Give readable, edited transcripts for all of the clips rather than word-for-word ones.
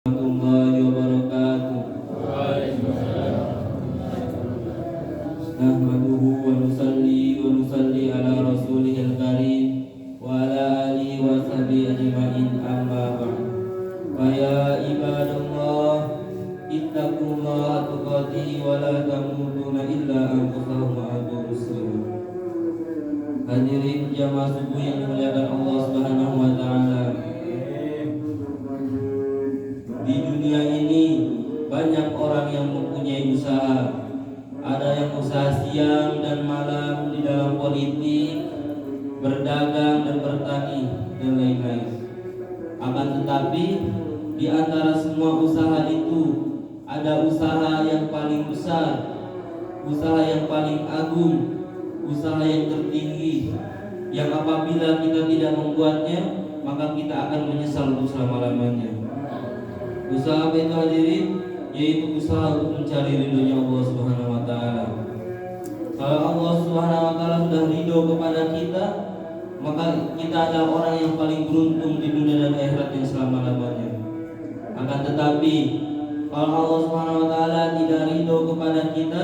Warahmatullahi wabarakatuh. Nahmaduhu wa nusalli ala rasulihil karim wa ala alihi wa sahbihi ajma'in, amma ba'd. Fa ya ibadallah, ittaqullaha tuqatih wa la tamutunna illa antum muslimun. Hadirin jamaah subuh yang dimuliakan Allah Subhanahu wa taala. Di dunia ini banyak orang yang mempunyai usaha. Ada yang usaha siang dan malam di dalam politik, berdagang dan bertani dan lain-lain. Akan tetapi di antara semua usaha itu ada usaha yang paling besar, usaha yang paling agung, usaha yang tertinggi, yang apabila kita tidak membuatnya maka kita akan menyesal untuk selama-lamanya. Usaha apa itu hadirin? Yaitu usaha untuk mencari ridhonya Allah Subhanahu wa taala. Kalau Allah Subhanahu wa taala sudah ridho kepada kita, maka kita adalah orang yang paling beruntung di dunia dan akhirat yang selama-lamanya. Akan tetapi kalau Allah Subhanahu wa taala tidak ridho kepada kita,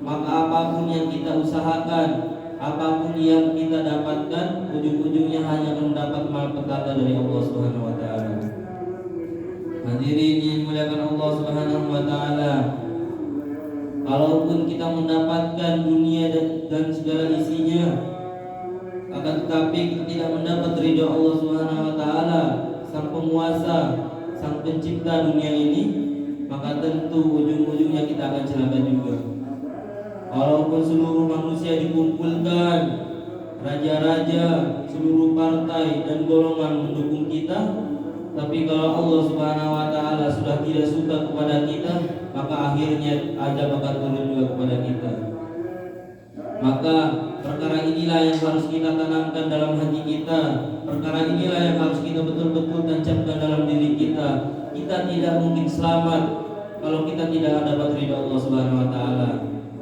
maka apapun yang kita usahakan, apapun yang kita dapatkan, ujung-ujungnya hanya akan mendapat malapetaka dari Allah Subhanahu wa taala. Hadirin yang dimuliakan Allah Subhanahu wa taala, kalaupun kita mendapatkan dunia dan segala isinya, akan tetapi kita tidak mendapat ridha Allah Subhanahu wa taala, sang penguasa, sang pencipta dunia ini, maka tentu ujung-ujungnya kita akan celaka juga. Walaupun seluruh manusia dikumpulkan, raja-raja, seluruh partai dan golongan mendukung kita, tapi kalau Allah Subhanahu wa taala sudah tidak suka kepada kita, maka akhirnya ada bakal turun juga kepada kita. Maka perkara inilah yang harus kita tanamkan dalam hati kita. Perkara inilah yang harus kita betul-betul tancapkan dalam diri kita. Kita tidak mungkin selamat kalau kita tidak dapat ridha Allah Subhanahu wa taala.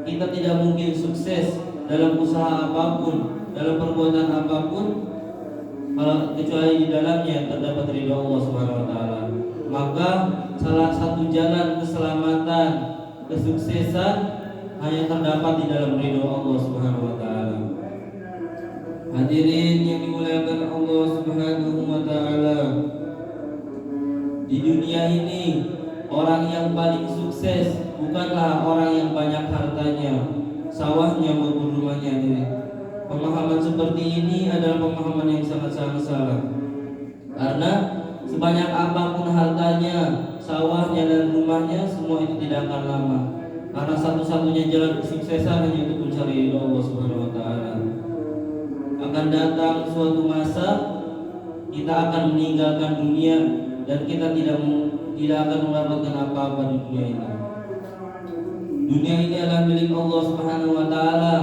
Kita tidak mungkin sukses dalam usaha apapun, dalam perbuatan apapun, kalau kecuali di dalamnya terdapat ridha Allah Subhanahu wa taala. Maka salah satu jalan keselamatan, kesuksesan hanya terdapat di dalam ridha Allah Subhanahu wa taala. Hadirin yang dimuliakan Allah Subhanahu wa taala, di dunia ini orang yang paling sukses bukanlah orang yang banyak hartanya, sawahnya maupun rumahnya. Pemahaman seperti ini adalah pemahaman yang sangat-sangat salah. Karena sebanyak apapun hartanya, sawahnya dan rumahnya, semua itu tidak akan lama. Karena satu-satunya jalan kesuksesan hanya untuk mencari ridha Allah Subhanahu wa taala. Akan datang suatu masa kita akan meninggalkan dunia dan kita tidak akan mendapatkan apa-apa di dunia ini. Dunia ini adalah milik Allah Subhanahu wa taala.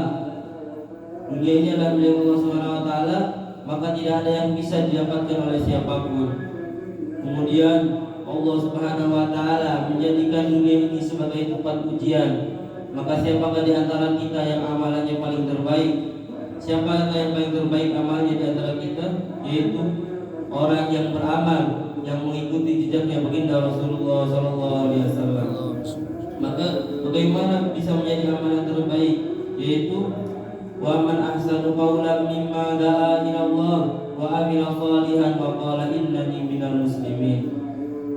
Dunia ini adalah milik Allah Subhanahu wa taala, maka tidak ada yang bisa didapatkan oleh siapapun. Kemudian Allah Subhanahu wa taala menjadikan dunia ini sebagai tempat ujian. Maka siapakah di antara kita yang amalannya paling terbaik? Siapakah yang paling terbaik amalnya di antara kita? Yaitu orang yang beramal, yang mengikuti jejaknya baginda Rasulullah SAW. Maka bagaimana bisa menjadi amalan terbaik? Yaitu wa man ahsanu qawlan mimma da'a ila Allah wa amila shalihan wa qala innani minal muslimin.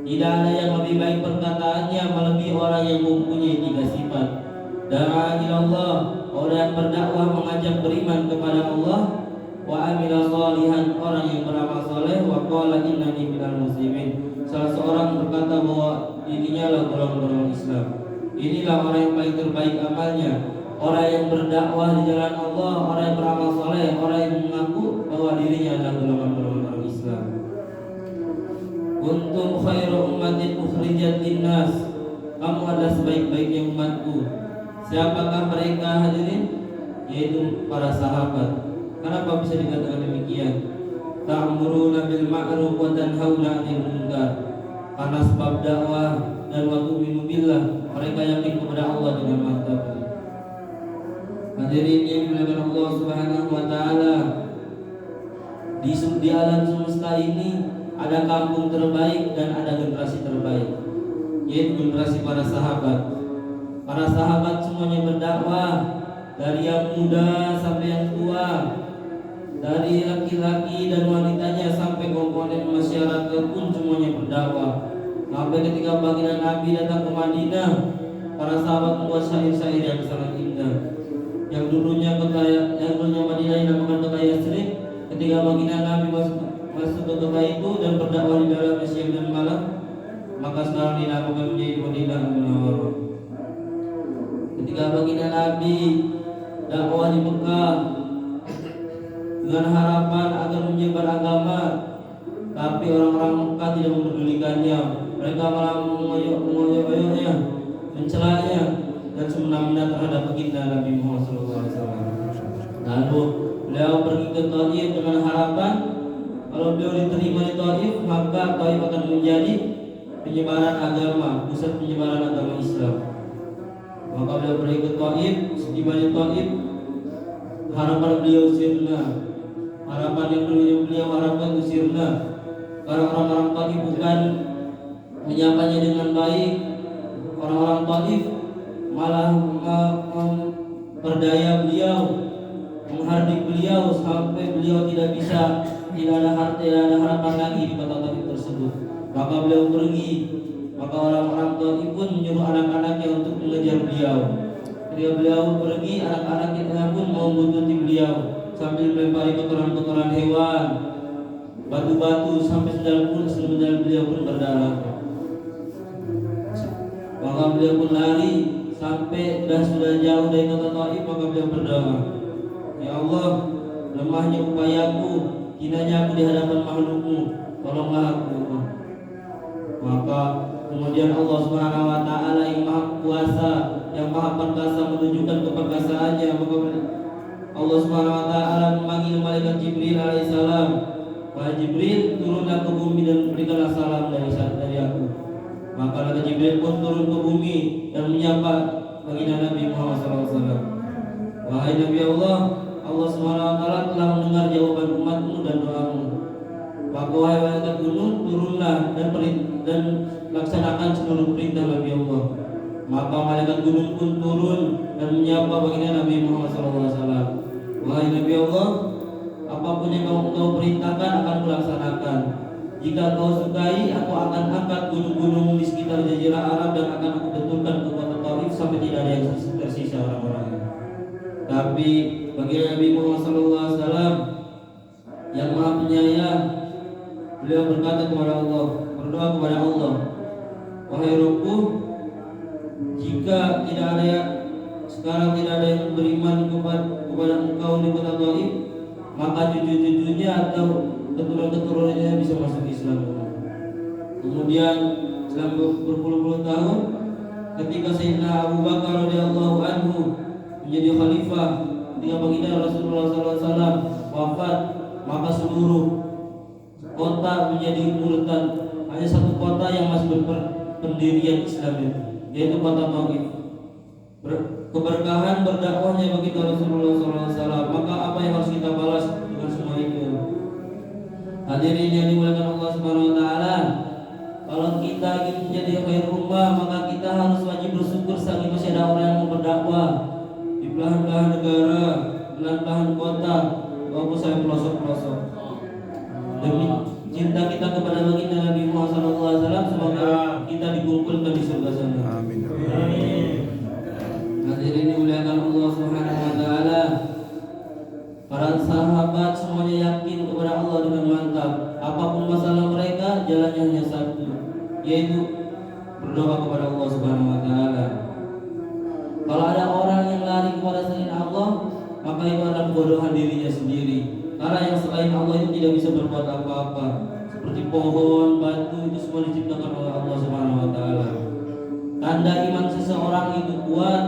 Tidak ada yang lebih baik perkataannya melebihi orang yang mempunyai tiga sifat. Da'a ila Allah, orang yang berdakwah mengajak beriman kepada Allah, wa amila shalihan, orang yang beramal saleh, wa qala innani minal muslimin. Salah seorang berkata bahwa dirinya adalah golongan Islam. Inilah orang yang paling terbaik amalnya. Orang yang berdakwah di jalan Allah, orang yang beramal saleh, orang yang mengaku bahwa dirinya adalah golongan orang Islam. Kuntum khairu ummatin ukhrijat linnas, kamu adalah sebaik-baiknya umatku. Siapakah mereka hadirin? Yaitu para sahabat. Kenapa bisa dikatakan demikian? Ta'muruna bil ma'ruf wa tanhauna 'anil munkar. Karena sebab dakwah dan wa tu'minu billah, mereka yakin kepada Allah dengan mantap. Hadirin yang dimuliakan Allah Subhanahu wa taala, di alam semesta ini ada kampung terbaik dan ada generasi terbaik, yaitu generasi para sahabat. Para sahabat semuanya berdakwah, dari yang muda sampai yang tua, dari laki-laki dan wanitanya sampai komponen masyarakat pun semuanya berdakwah. Sampai ketika baginda Nabi datang ke Madinah, para sahabat membuat syair-syair yang sangat indah. Yang dulunya Madinah dinamakan kota Yatsrib, ketika baginda Nabi masuk ke kota itu dan berdakwah di dalam siang dan malam, maka sekarang dinamakan menjadi Madinah Munawwarah. Ketika baginda Nabi dakwah di Mekah dengan harapan agar menyebar agama, tapi orang-orang Mekah tidak mempedulikannya. Mereka malah mengoyok-oyoknya, mencelanya, dan semena-mena terhadap baginda Nabi Muhammad SAW. Lalu beliau pergi ke Taif dengan harapan kalau beliau diterima di Taif, maka Taif akan menjadi penyebaran agama, pusat penyebaran agama Islam. Maka beliau pergi ke Taif. Setiba di Taif, harapan beliau sirna. Harapan yang dulunya beliau harapkan itu sirna, karena orang-orang Taif bukan menyapanya dengan baik. Orang-orang Taif malah memperdaya beliau, menghardik beliau sampai beliau tidak ada harapan lagi di kota Taif tersebut. Maka beliau pergi. Maka orang-orang Taif pun menyuruh anak-anaknya untuk mengejar beliau. Ketika beliau pergi, anak-anaknya pun membuntuti beliau sambil melempari kotoran-kotoran hewan, batu-batu, sampai sendal beliau pun berdarah. Maka beliau pun lari sampai sudah jauh dari kota Taif. Maka beliau berdoa, ya Allah, lemahnya upayaku, hinanya aku di hadapan makhlukmu, tolonglah aku. Maka kemudian Allah Subhanahu wa taala yang Maha Kuasa, yang Maha Perkasa menunjukkan keperkasaannya. Maka Allah Subhanahu wa taala memanggil malaikat Jibril alaihissalam. Wahai Jibril, turunlah ke bumi dan berikanlah salam dari aku. Maka malaikat Jibril pun turun ke bumi dan menyapa baginda Nabi Muhammad SAW. Wahai Nabi Allah, Allah Subhanahu wa taala telah mendengar jawaban umatmu dan doamu. Maka wahai malaikat gunung, turunlah dan laksanakan seluruh perintah Nabi Allah. Maka malaikat gunung pun turun dan menyapa baginda Nabi Muhammad SAW. Wahai Nabi Allah, apapun yang kau perintahkan akan kulaksanakan. Jika kau sukai, aku akan angkat gunung-gunung di sekitar Jazirah Arab dan akan aku betulkan ke kota Taif sampai tidak ada yang tersisa orang-orangnya. Tapi baginda Nabi Muhammad SAW yang Maha Penyayang, beliau berkata kepada Allah, berdoa kepada Allah, wahai Rabbku, jika sekarang tidak ada yang beriman kepada engkau di kota Taif, maka cucu-cucunya atau keturunan-keturunannya bisa masuk Islam. Kemudian selama berpuluh-puluh tahun, ketika Sayyidina Abu Bakar radhiyallahu anhu menjadi khalifah, ketika baginda Rasulullah SAW wafat, maka seluruh kota menjadi murtad. Hanya satu kota yang masih berpendirian Islam, yaitu kota Taif. Keberkahan berdakwahnya baginda Rasulullah SAW. Maka apa yang harus kita balas dengan semua itu? Hadirin yang dimuliakan Allah Subhanahu wa taala, kalau kita ingin menjadi khair ummah, maka kita harus wajib bersyukur selagi masih ada orang yang mau berdakwah di belahan-belahan negara, belahan-belahan kota, maupun sampai pelosok-pelosok. Demi cinta kita kepada baginda Nabi Muhammad SAW, semoga kita dikumpulkan di surga sana. Amin. Hadirin dimuliakan Allah Subhanahu wa taala, para sahabat semuanya yakin kepada Allah dengan mantap. Apapun masalah mereka, jalannya hanya satu, yaitu berdoa kepada Allah Subhanahu wa taala. Kalau ada orang yang lari kepada selain Allah, maka itu adalah kebodohan dirinya sendiri. Karena yang selain Allah itu tidak bisa berbuat apa-apa. Seperti pohon, batu, itu semua diciptakan oleh Allah Subhanahu wa taala. Tanda iman seseorang itu kuat,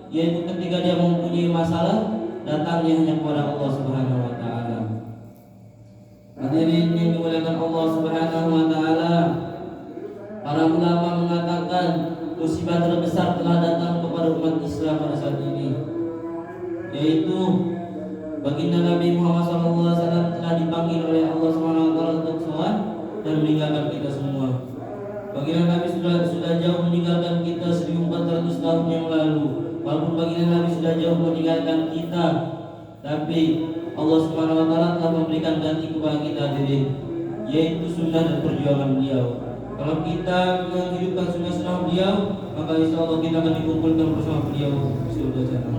yaitu ketika dia mempunyai masalah, datangnya hanya kepada Allah Subhanahu wa taala. Hadirin yang dimuliakan Allah Subhanahu wa taala, para ulama mengatakan musibah terbesar telah datang kepada umat Islam pada saat ini, yaitu baginda Nabi Muhammad SAW telah dipanggil oleh Allah Subhanahu wa taala untuk sholat, dan meninggalkan kita semua. Baginda Nabi sudah jauh meninggalkan kita 1400 tahun yang lalu. Walaupun baginda Nabi sudah jauh meninggalkan kita, tapi Allah Subhanahu wa taala telah memberikan ganti kepada kita hadirin, yaitu sunnah dan perjuangan beliau. Kalau kita menghidupkan sunnah-sunnah beliau, maka insya Allah kita akan dikumpulkan bersama beliau di surga sana.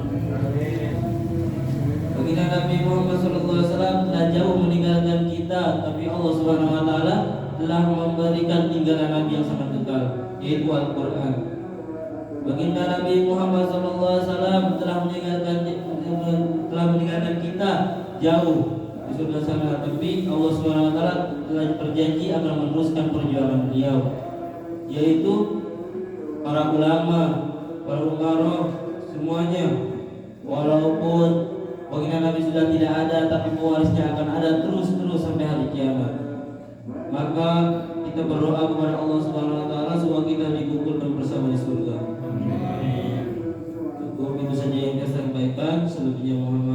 Baginda Nabi Muhammad SAW telah jauh meninggalkan kita, tapi Allah Subhanahu wa taala telah memberikan tinggalan Nabi yang sangat kekal, yaitu Al-Quran. Baginda Nabi Muhammad SAW telah meninggalkan kita jauh di surga sana, tapi Allah Subhanahu wa taala telah berjanji akan meneruskan perjuangan beliau, yaitu para ulama, para umarah, semuanya. Walaupun baginda Nabi sudah tidak ada, tapi pewarisnya akan ada terus sampai hari kiamat. Maka kita berdoa kepada Allah Subhanahu wa taala semoga kita dikumpulkan bersama di surga. Cukup itu saja yang saya sampaikan. Selebihnya mohon